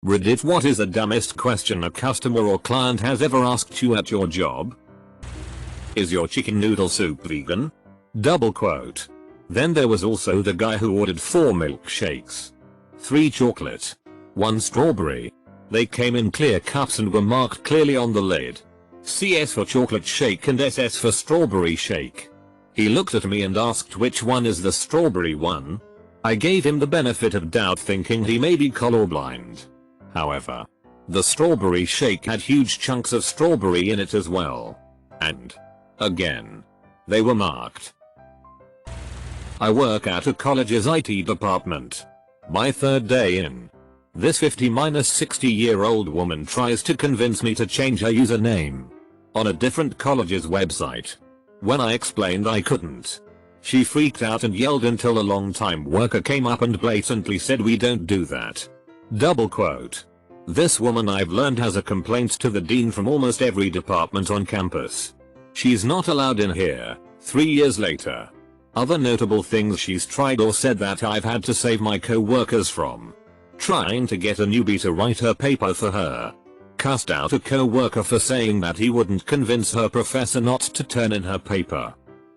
Reddit, what is the dumbest question a customer or client has ever asked you at your job? Is your chicken noodle soup vegan? Double quote. Then there was also the guy who ordered 4 milkshakes. 3 chocolate. 1 strawberry. They came in clear cups and were marked clearly on the lid. CS for chocolate shake and SS for strawberry shake. He looked at me and asked which one is the strawberry one. I gave him the benefit of doubt, thinking he may be colorblind. However, the strawberry shake had huge chunks of strawberry in it as well. And, again, they were marked. I work at a college's IT department. My 3rd day in. This 50-60-year-old woman tries to convince me to change her username on a different college's website. When I explained I couldn't, she freaked out and yelled until a long-time worker came up and blatantly said, "We don't do that." Double quote. This woman, I've learned, has a complaint to the dean from almost every department on campus. She's not allowed in here. 3 years later. Other notable things she's tried or said that I've had to save my co-workers from: trying to get a newbie to write her paper for her. Cussed out a co-worker for saying that he wouldn't convince her professor not to turn in her paper.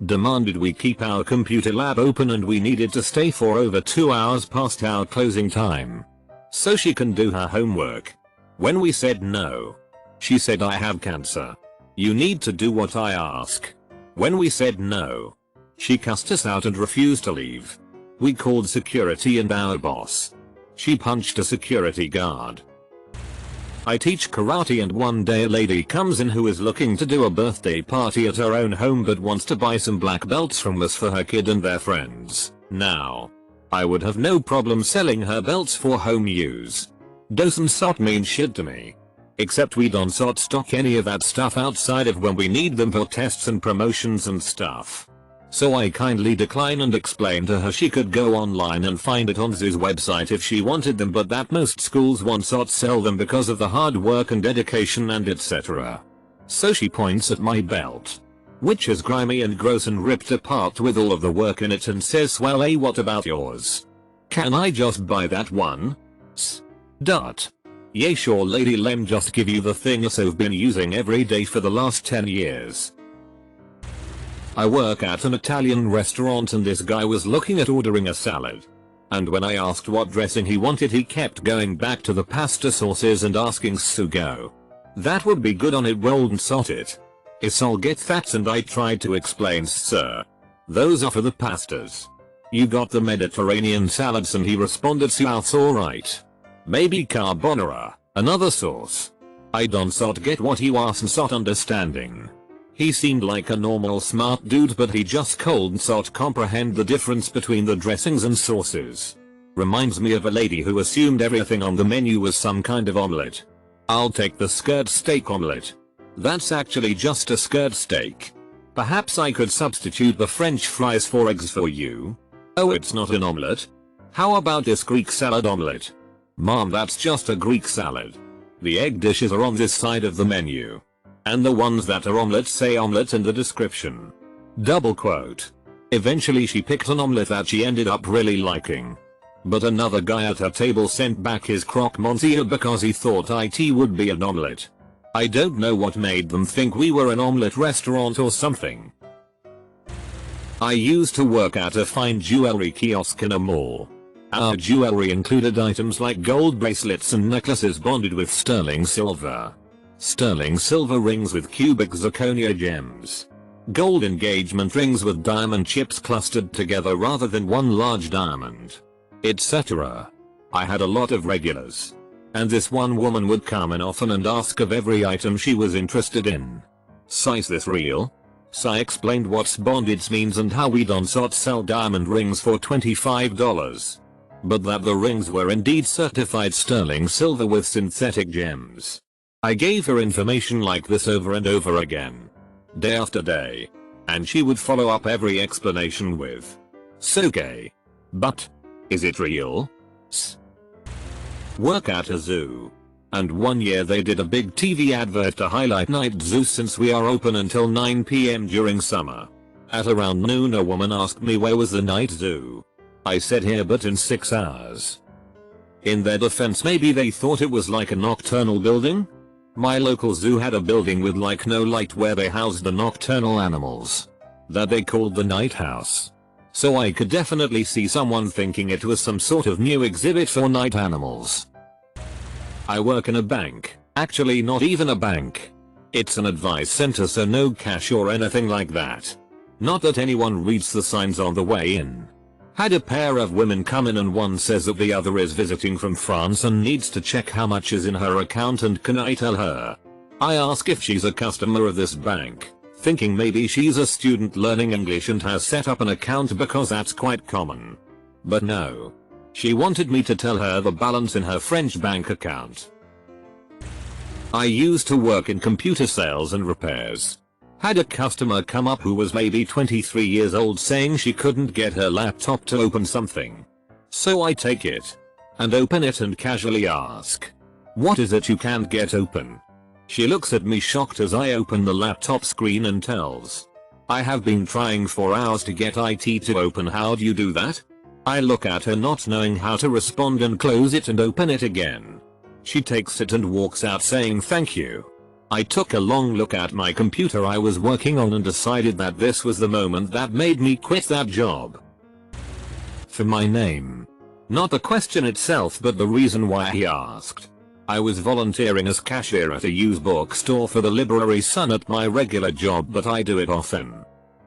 Demanded we keep our computer lab open and we needed to stay for over 2 hours past our closing time so she can do her homework. When we said no, she said, "I have cancer. You need to do what I ask." When we said no, she cussed us out and refused to leave. We called security and our boss. She punched a security guard. I teach karate and one day a lady comes in who is looking to do a birthday party at her own home but wants to buy some black belts from us for her kid and their friends. Now, I would have no problem selling her belts for home use. Doesn't mean shit to me. Except we don't stock any of that stuff outside of when we need them for tests and promotions and stuff. So I kindly decline and explain to her she could go online and find it on Zoo's website if she wanted them, but that most schools won't sell them because of the hard work and dedication and etc. So she points at my belt, which is grimy and gross and ripped apart with all of the work in it, and says, "Well, hey, what about yours? Can I just buy that one?" Yeah, sure lady, lem just give you the thing I've been using every day for the last 10 years. I work at an Italian restaurant and this guy was looking at ordering a salad. And when I asked what dressing he wanted, he kept going back to the pasta sauces and asking sugo. That would be good on it, rolled and salt it. I'll get that, and I tried to explain, "Sir, those are for the pastas. You got the Mediterranean salads," and he responded, "Sounds alright. Maybe carbonara, another sauce." I don't get what he wasn't understanding. He seemed like a normal smart dude, but he just couldn't comprehend the difference between the dressings and sauces. Reminds me of a lady who assumed everything on the menu was some kind of omelette. I'll take the skirt steak omelette. That's actually just a skirt steak. Perhaps I could substitute the French fries for eggs for you. Oh, it's not an omelette? How about this Greek salad omelette? Mom, that's just a Greek salad. The egg dishes are on this side of the menu. And the ones that are omelette say omelette in the description. Double quote. Eventually she picked an omelette that she ended up really liking. But another guy at her table sent back his croque monsieur because he thought it would be an omelette. I don't know what made them think we were an omelette restaurant or something. I used to work at a fine jewelry kiosk in a mall. Our jewelry included items like gold bracelets and necklaces bonded with sterling silver. Sterling silver rings with cubic zirconia gems. Gold engagement rings with diamond chips clustered together rather than one large diamond, etc. I had a lot of regulars. And this one woman would come in often and ask of every item she was interested in. "Is this real?" So I explained what bondage means and how we don't sell diamond rings for $25. But that the rings were indeed certified sterling silver with synthetic gems. I gave her information like this over and over again, day after day, and she would follow up every explanation with, "So gay. But, is it real?" Work at a zoo. And one year they did a big TV advert to highlight night zoos since we are open until 9 PM during summer. At around noon a woman asked me where was the night zoo. I said here, but in 6 hours. In their defense, maybe they thought it was like a nocturnal building? My local zoo had a building with like no light where they housed the nocturnal animals that they called the night house. So I could definitely see someone thinking it was some sort of new exhibit for night animals. I work in a bank. Actually, not even a bank. It's an advice center, so no cash or anything like that. Not that anyone reads the signs on the way in. Had a pair of women come in and one says that the other is visiting from France and needs to check how much is in her account and can I tell her? I ask if she's a customer of this bank, thinking maybe she's a student learning English and has set up an account because that's quite common. But no. She wanted me to tell her the balance in her French bank account. I used to work in computer sales and repairs. Had a customer come up who was maybe 23 years old saying she couldn't get her laptop to open something. So I take it and open it and casually ask, "What is it you can't get open?" She looks at me shocked as I open the laptop screen and tells, "I have been trying for hours to get IT to open. How do you do that?" I look at her not knowing how to respond and close it and open it again. She takes it and walks out saying thank you. I took a long look at my computer I was working on and decided that this was the moment that made me quit that job. For my name. Not the question itself but the reason why he asked. I was volunteering as cashier at a used bookstore for the Library Sun at my regular job, but I do it often.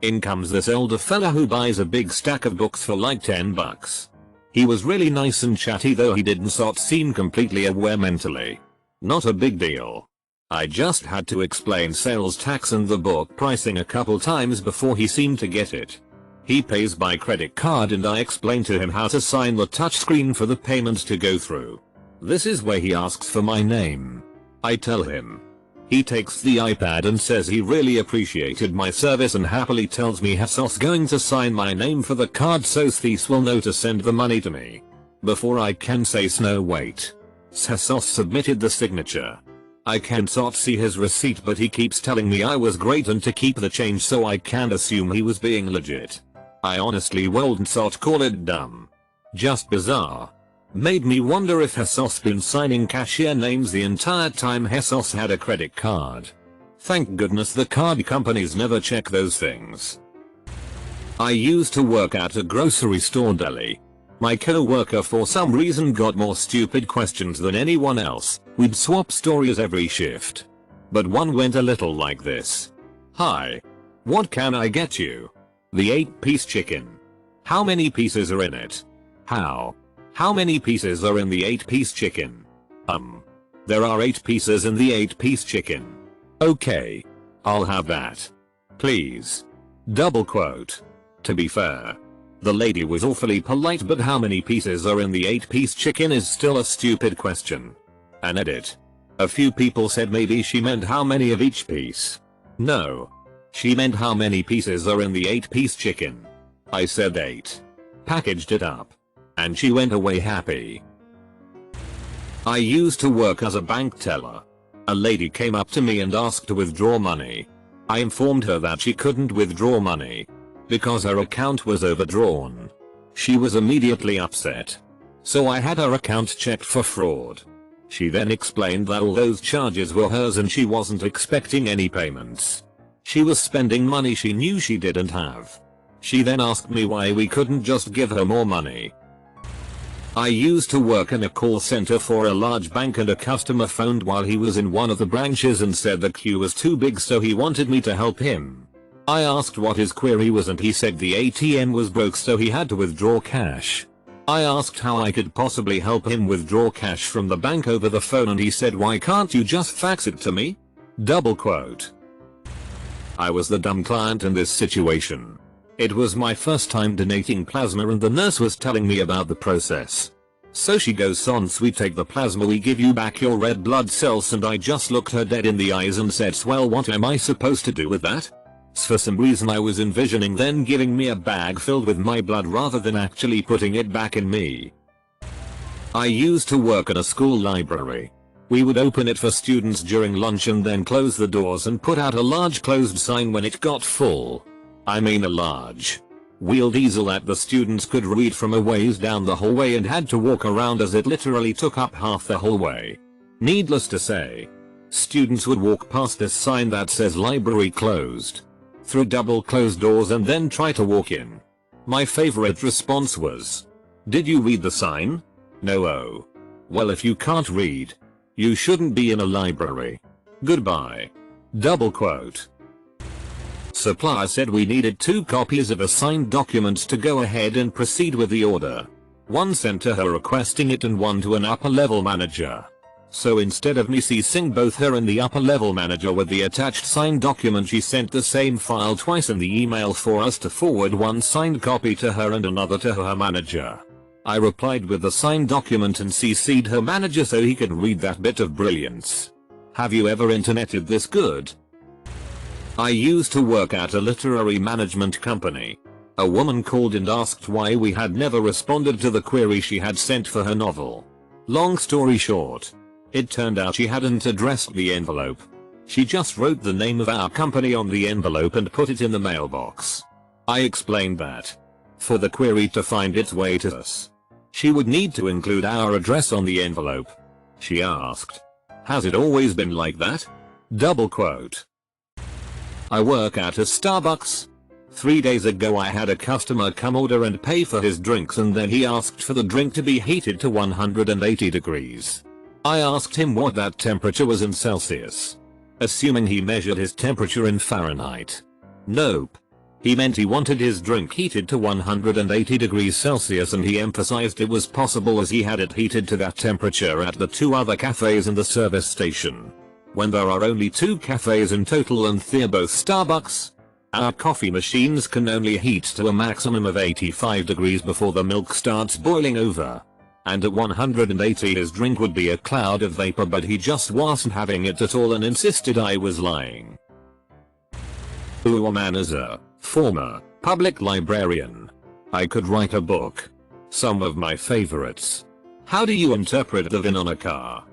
In comes this older fella who buys a big stack of books for like $10. He was really nice and chatty, though he didn't seem completely aware mentally. Not a big deal. I just had to explain sales tax and the book pricing a couple times before he seemed to get it. He pays by credit card and I explain to him how to sign the touchscreen for the payment to go through. This is where he asks for my name. I tell him. He takes the iPad and says he really appreciated my service and happily tells me Hassos going to sign my name for the card so Thies will know to send the money to me. Before I can say no wait. Hassos submitted the signature. I can't see his receipt, but he keeps telling me I was great and to keep the change, so I can't assume he was being legit. I honestly wouldn't call it dumb. Just bizarre. Made me wonder if Hassos been signing cashier names the entire time Hassos had a credit card. Thank goodness the card companies never check those things. I used to work at a grocery store deli. My co-worker for some reason got more stupid questions than anyone else. We'd swap stories every shift. But one went a little like this. "Hi. What can I get you?" "The 8-piece chicken." "How many pieces are in it?" How many pieces are in the 8-piece chicken?" There are 8 pieces in the 8-piece chicken." "Okay. I'll have that. Please." Double quote. To be fair, the lady was awfully polite, but how many pieces are in the 8-piece chicken is still a stupid question. An edit. A few people said maybe she meant how many of each piece. No. She meant how many pieces are in the 8-piece chicken. I said 8. Packaged it up. And she went away happy. I used to work as a bank teller. A lady came up to me and asked to withdraw money. I informed her that she couldn't withdraw money because her account was overdrawn. She was immediately upset. So I had her account checked for fraud. She then explained that all those charges were hers and she wasn't expecting any payments. She was spending money she knew she didn't have. She then asked me why we couldn't just give her more money. I used to work in a call center for a large bank, and a customer phoned while he was in one of the branches and said the queue was too big, so he wanted me to help him. I asked what his query was and he said the ATM was broke, so he had to withdraw cash. I asked how I could possibly help him withdraw cash from the bank over the phone, and he said, "Why can't you just fax it to me?" Double quote. I was the dumb client in this situation. It was my first time donating plasma and the nurse was telling me about the process. So she goes, "Once we take the plasma we give you back your red blood cells," and I just looked her dead in the eyes and said, "Well, what am I supposed to do with that?" For some reason I was envisioning them giving me a bag filled with my blood rather than actually putting it back in me. I used to work at a school library. We would open it for students during lunch and then close the doors and put out a large closed sign when it got full. I mean a large. wheeled easel that the students could read from a ways down the hallway and had to walk around as it literally took up half the hallway. Needless to say, students would walk past this sign that says library closed, through double closed doors and then try to walk in. My favorite response was, "Did you read the sign? No. Oh. Well, if you can't read, you shouldn't be in a library. Goodbye." Double quote. Supplier said we needed 2 copies of a signed document to go ahead and proceed with the order. One sent to her requesting it and one to an upper level manager. So instead of me CCing both her and the upper level manager with the attached signed document, she sent the same file twice in the email for us to forward one signed copy to her and another to her manager. I replied with the signed document and CC'd her manager so he could read that bit of brilliance. Have you ever interneted this good? I used to work at a literary management company. A woman called and asked why we had never responded to the query she had sent for her novel. Long story short, it turned out she hadn't addressed the envelope. She just wrote the name of our company on the envelope and put it in the mailbox. I explained that, for the query to find its way to us, she would need to include our address on the envelope. She asked, "Has it always been like that?" Double quote. I work at a Starbucks. 3 days ago I had a customer come order and pay for his drinks, and then he asked for the drink to be heated to 180 degrees. I asked him what that temperature was in Celsius, assuming he measured his temperature in Fahrenheit. Nope. He meant he wanted his drink heated to 180 degrees Celsius, and he emphasized it was possible as he had it heated to that temperature at the 2 other cafes in the service station. When there are only 2 cafes in total and they're both Starbucks, our coffee machines can only heat to a maximum of 85 degrees before the milk starts boiling over. And at 180 his drink would be a cloud of vapor, but he just wasn't having it at all and insisted I was lying. Ooh man, as a former public librarian, I could write a book. Some of my favorites. How do you interpret the VIN on a car?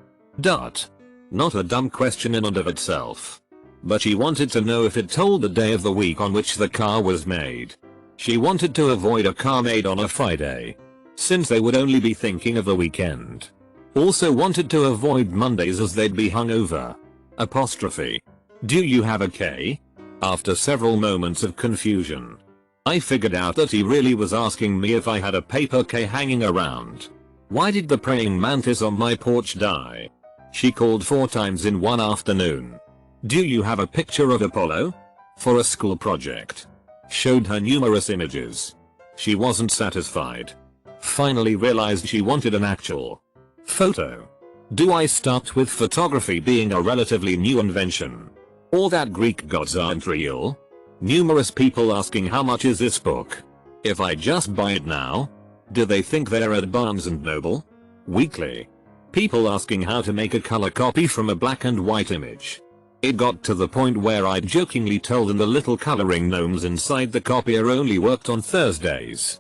Not a dumb question in and of itself. But she wanted to know if it told the day of the week on which the car was made. She wanted to avoid a car made on a Friday, since they would only be thinking of the weekend. Also wanted to avoid Mondays as they'd be hungover. Apostrophe. Do you have a K? After several moments of confusion, I figured out that he really was asking me if I had a paper K hanging around. Why did the praying mantis on my porch die? She called 4 times in one afternoon. Do you have a picture of Apollo? For a school project. Showed her numerous images. She wasn't satisfied. Finally realized she wanted an actual photo. Do I start with photography being a relatively new invention? Or that Greek gods aren't real? Numerous people asking how much is this book? If I just buy it now? Do they think they're at Barnes & Noble? Weekly. People asking how to make a color copy from a black and white image. It got to the point where I jokingly told them the little coloring gnomes inside the copier only worked on Thursdays.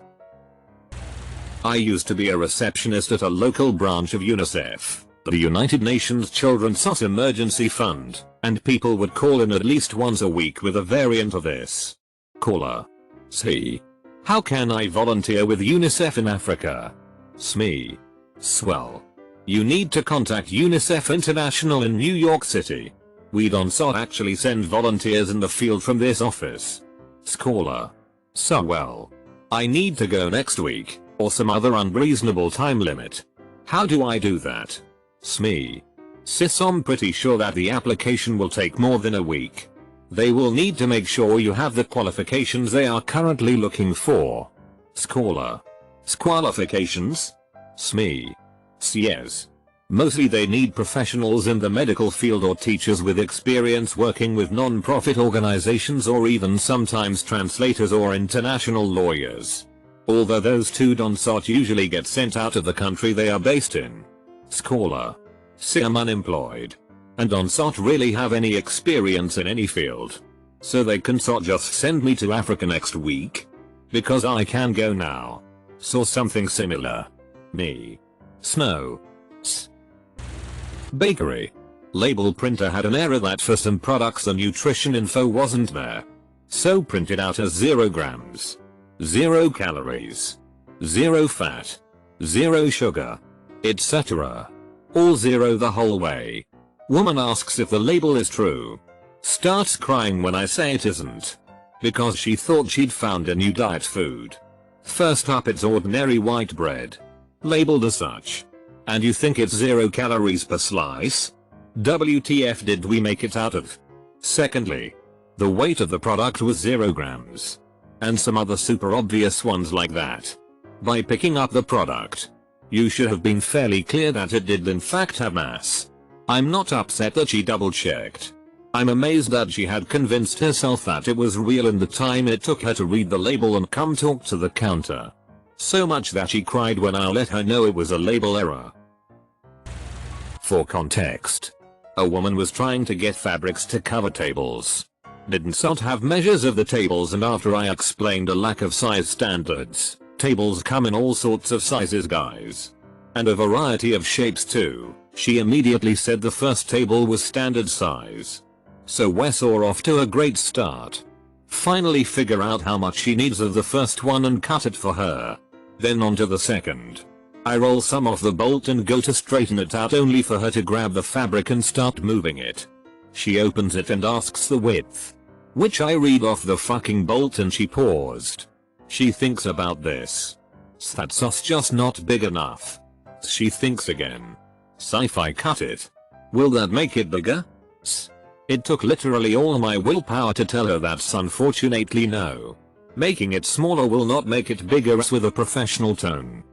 I used to be a receptionist at a local branch of UNICEF, the United Nations Children's SOS Emergency Fund, and people would call in at least once a week with a variant of this. Caller. C. How can I volunteer with UNICEF in Africa? SME. Swell. You need to contact UNICEF International in New York City. We don't actually send volunteers in the field from this office. Scaller. So well. I need to go next week, or some other unreasonable time limit. How do I do that? SME. Sis, I'm pretty sure that the application will take more than a week. They will need to make sure you have the qualifications they are currently looking for. Scaller. Qualifications? SME. Yes. Mostly they need professionals in the medical field or teachers with experience working with non-profit organizations, or even sometimes translators or international lawyers. Although those 2 don't usually get sent out of the country they are based in. Scaller. I'm unemployed. And don't really have any experience in any field. So they can just send me to Africa next week? Because I can go now. Saw something similar. Me. Snow. Bakery. Label printer had an error that for some products the nutrition info wasn't there. So printed out as 0 grams. 0 calories, 0 fat, 0 sugar, etc. All 0 the whole way. Woman asks if the label is true. Starts crying when I say it isn't. Because she thought she'd found a new diet food. First up, it's ordinary white bread. Labeled as such. And you think it's 0 calories per slice? WTF did we make it out of? Secondly, the weight of the product was 0 grams. And some other super obvious ones like that. By picking up the product, you should have been fairly clear that it did in fact have mass. I'm not upset that she double checked. I'm amazed that she had convinced herself that it was real in the time it took her to read the label and come talk to the counter. So much that she cried when I let her know it was a label error. For context, a woman was trying to get fabrics to cover tables. Didn't have measures of the tables, and after I explained a lack of size standards, tables come in all sorts of sizes guys. And a variety of shapes too, she immediately said the first table was standard size. So we're off to a great start. Finally figure out how much she needs of the first one and cut it for her. Then on to the second. I roll some off the bolt and go to straighten it out, only for her to grab the fabric and start moving it. She opens it and asks the width, which I read off the fucking bolt, and she paused. She thinks about this. That's just not big enough. She thinks again. If I cut it, will that make it bigger? It took literally all my willpower to tell her that's unfortunately no. Making it smaller will not make it bigger, with a professional tone.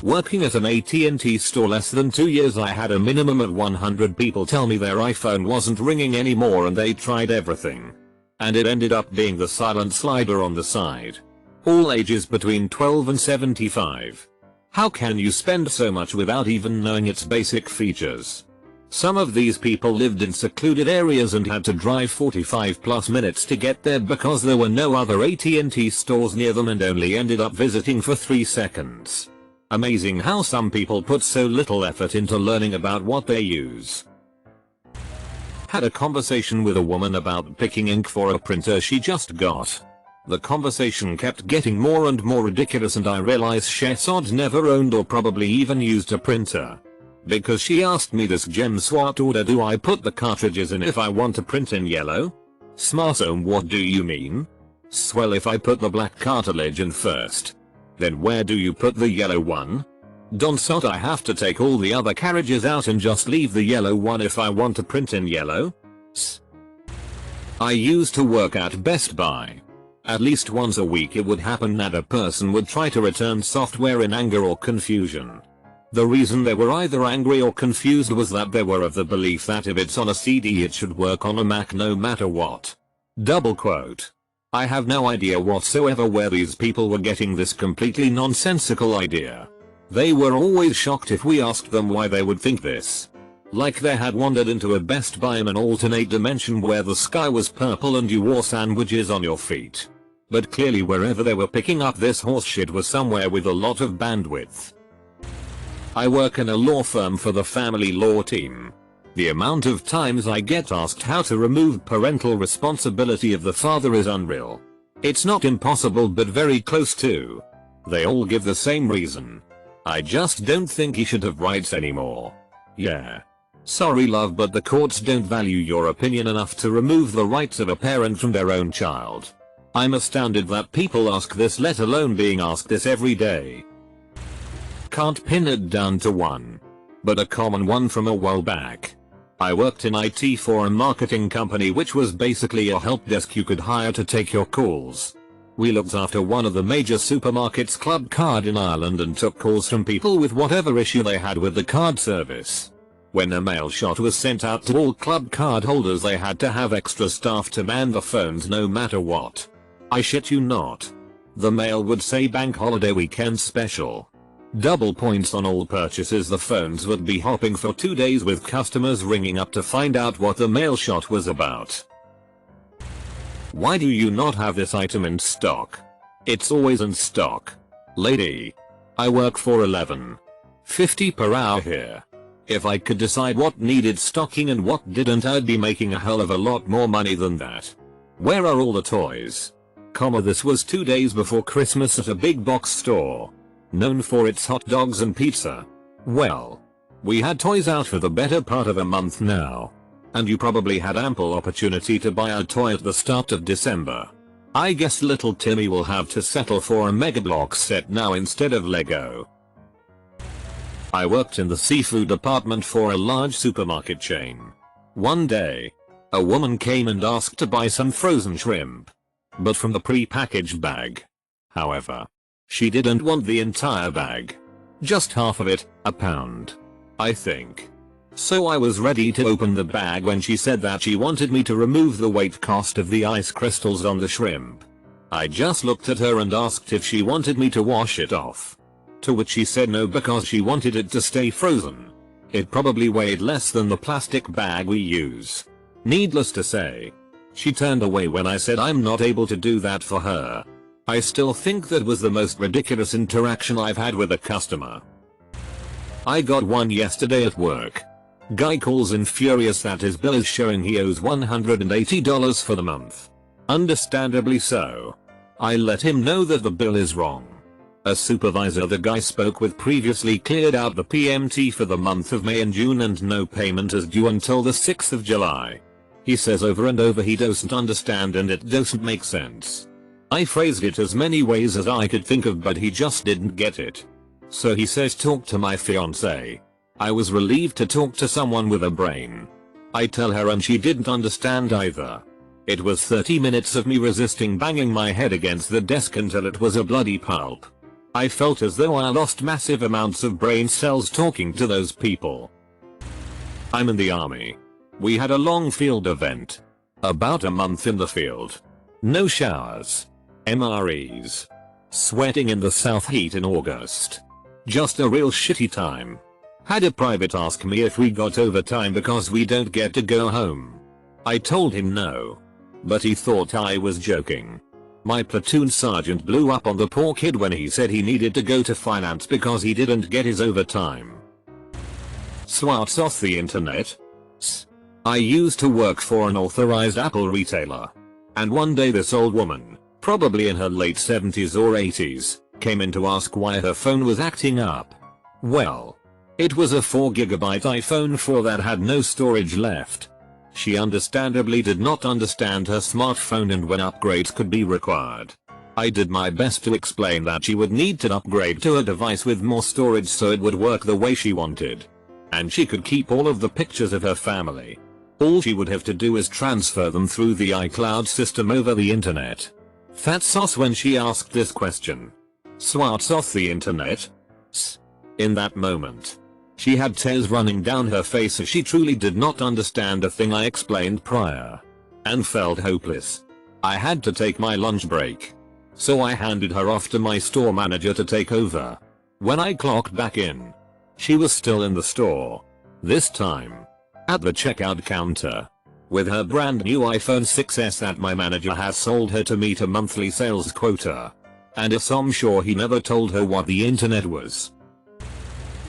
Working at an AT&T store less than 2 years, I had a minimum of 100 people tell me their iPhone wasn't ringing anymore and they tried everything. And it ended up being the silent slider on the side. All ages between 12 and 75. How can you spend so much without even knowing its basic features? Some of these people lived in secluded areas and had to drive 45+ minutes to get there because there were no other AT&T stores near them, and only ended up visiting for 3 seconds. Amazing how some people put so little effort into learning about what they use. Had a conversation with a woman about picking ink for a printer she just got. The conversation kept getting more and more ridiculous, and I realized she'd never owned or probably even used a printer. Because she asked me this gem, what order do I put the cartridges in if I want to print in yellow? Smartphone, what do you mean? Well, if I put the black cartridge in first, then where do you put the yellow one? Don't I have to take all the other cartridges out and just leave the yellow one if I want to print in yellow? I used to work at Best Buy. At least once a week it would happen that a person would try to return software in anger or confusion. The reason they were either angry or confused was that they were of the belief that if it's on a CD it should work on a Mac no matter what. Double quote. I have no idea whatsoever where these people were getting this completely nonsensical idea. They were always shocked if we asked them why they would think this. Like they had wandered into a Best Buy in an alternate dimension where the sky was purple and you wore sandwiches on your feet. But clearly wherever they were picking up this horseshit was somewhere with a lot of bandwidth. I work in a law firm for the family law team. The amount of times I get asked how to remove parental responsibility of the father is unreal. It's not impossible but very close to. They all give the same reason. I just don't think he should have rights anymore. Yeah. Sorry love, but the courts don't value your opinion enough to remove the rights of a parent from their own child. I'm astounded that people ask this, let alone being asked this every day. Can't pin it down to one, but a common one from a while back. I worked in IT for a marketing company which was basically a help desk you could hire to take your calls. We looked after one of the major supermarkets club card in Ireland and took calls from people with whatever issue they had with the card service. When a mail shot was sent out to all club card holders, they had to have extra staff to man the phones no matter what. I shit you not. The mail would say bank holiday weekend special. Double points on all purchases. The phones would be hopping for 2 days with customers ringing up to find out what the mail shot was about. Why do you not have this item in stock? It's always in stock. Lady. I work for $11.50 per hour here. If I could decide what needed stocking and what didn't, I'd be making a hell of a lot more money than that. Where are all the toys? This was 2 days before Christmas at a big box store, known for its hot dogs and pizza. Well, we had toys out for the better part of a month now. And you probably had ample opportunity to buy a toy at the start of December. I guess little Timmy will have to settle for a Mega Bloks set now instead of Lego. I worked in the seafood department for a large supermarket chain. One day, a woman came and asked to buy some frozen shrimp, but from the pre-packaged bag. However, she didn't want the entire bag. Just half of it, a pound, I think. So I was ready to open the bag when she said that she wanted me to remove the weight cost of the ice crystals on the shrimp. I just looked at her and asked if she wanted me to wash it off. To which she said no because she wanted it to stay frozen. It probably weighed less than the plastic bag we use. Needless to say, she turned away when I said I'm not able to do that for her. I still think that was the most ridiculous interaction I've had with a customer. I got one yesterday at work. Guy calls in furious that his bill is showing he owes $180 for the month. Understandably so. I let him know that the bill is wrong. A supervisor the guy spoke with previously cleared out the PMT for the month of May and June and no payment is due until the 6th of July. He says over and over he doesn't understand and it doesn't make sense. I phrased it as many ways as I could think of but he just didn't get it. So he says talk to my fiance. I was relieved to talk to someone with a brain. I tell her and she didn't understand either. It was 30 minutes of me resisting banging my head against the desk until it was a bloody pulp. I felt as though I lost massive amounts of brain cells talking to those people. I'm in the army. We had a long field event. About a month in the field. No showers. MREs. Sweating in the south heat in August. Just a real shitty time. Had a private ask me if we got overtime because we don't get to go home. I told him no. But he thought I was joking. My platoon sergeant blew up on the poor kid when he said he needed to go to finance because he didn't get his overtime. Swats off the internet. I used to work for an authorized Apple retailer. And one day this old woman, probably in her late 70s or 80s, came in to ask why her phone was acting up. Well, it was a 4GB iPhone 4 that had no storage left. She understandably did not understand her smartphone and when upgrades could be required. I did my best to explain that she would need to upgrade to a device with more storage so it would work the way she wanted. And she could keep all of the pictures of her family. All she would have to do is transfer them through the iCloud system over the internet. Fat sauce when she asked this question. Swats off the internet. In that moment, she had tears running down her face as she truly did not understand a thing I explained prior. And felt hopeless. I had to take my lunch break. So I handed her off to my store manager to take over. When I clocked back in, she was still in the store. This time, at the checkout counter. With her brand new iPhone 6s that my manager has sold her to meet a monthly sales quota. And I'm sure he never told her what the internet was.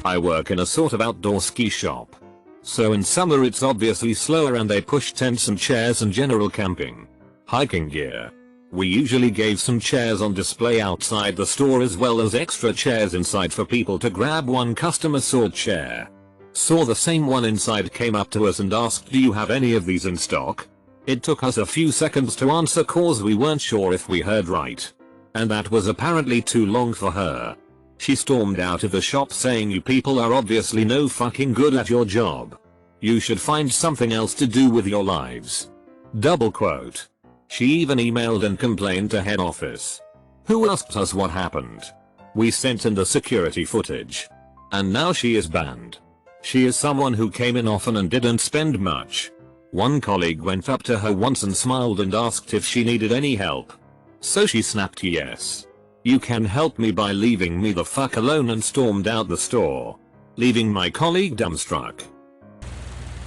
I work in a sort of outdoor ski shop. So in summer it's obviously slower and they push tents and chairs and general camping, hiking gear. We usually gave some chairs on display outside the store as well as extra chairs inside for people to grab. One customer saw a chair. Saw the same one inside, came up to us and asked, "Do you have any of these in stock?" It took us a few seconds to answer cause we weren't sure if we heard right. And that was apparently too long for her. She stormed out of the shop saying, "You people are obviously no fucking good at your job. You should find something else to do with your lives." Double quote. She even emailed and complained to head office. Who asked us what happened. We sent in the security footage. And now she is banned. She is someone who came in often and didn't spend much. One colleague went up to her once and smiled and asked if she needed any help. So she snapped yes. "You can help me by leaving me the fuck alone," and stormed out the store, leaving my colleague dumbstruck.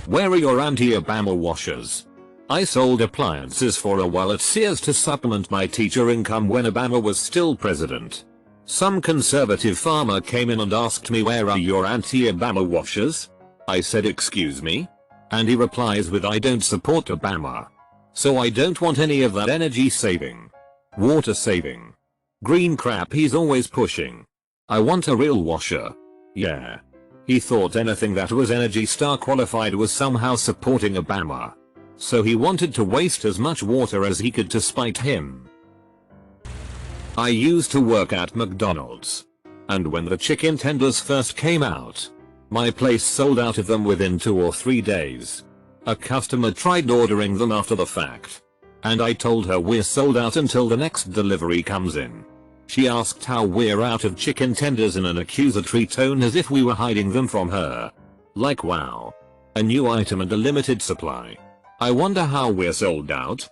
Where are your anti-Obama washers? I sold appliances for a while at Sears to supplement my teacher income when Obama was still president. Some conservative farmer came in and asked me, "Where are your anti-Obama washers?" I said, "Excuse me?" And he replies with, "I don't support Obama. So I don't want any of that energy saving." Water saving. Green crap he's always pushing. I want a real washer. Yeah. He thought anything that was Energy Star qualified was somehow supporting Obama. So he wanted to waste as much water as he could to spite him. I used to work at McDonald's. And when the chicken tenders first came out, my place sold out of them within 2 or 3 days. A customer tried ordering them after the fact. And I told her we're sold out until the next delivery comes in. She asked how we're out of chicken tenders in an accusatory tone as if we were hiding them from her. Like wow. A new item and a limited supply. I wonder how we're sold out.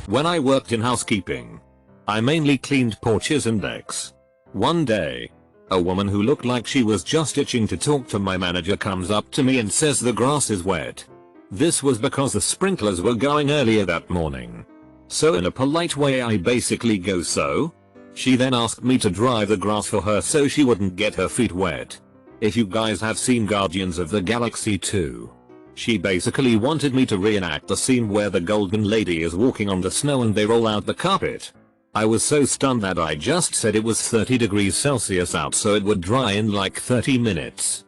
When I worked in housekeeping, I mainly cleaned porches and decks. One day, a woman who looked like she was just itching to talk to my manager comes up to me and says the grass is wet. This was because the sprinklers were going earlier that morning. So in a polite way I basically go so? She then asked me to dry the grass for her so she wouldn't get her feet wet. If you guys have seen Guardians of the Galaxy 2. She basically wanted me to reenact the scene where the golden lady is walking on the snow and they roll out the carpet. I was so stunned that I just said it was 30 degrees Celsius out so it would dry in like 30 minutes.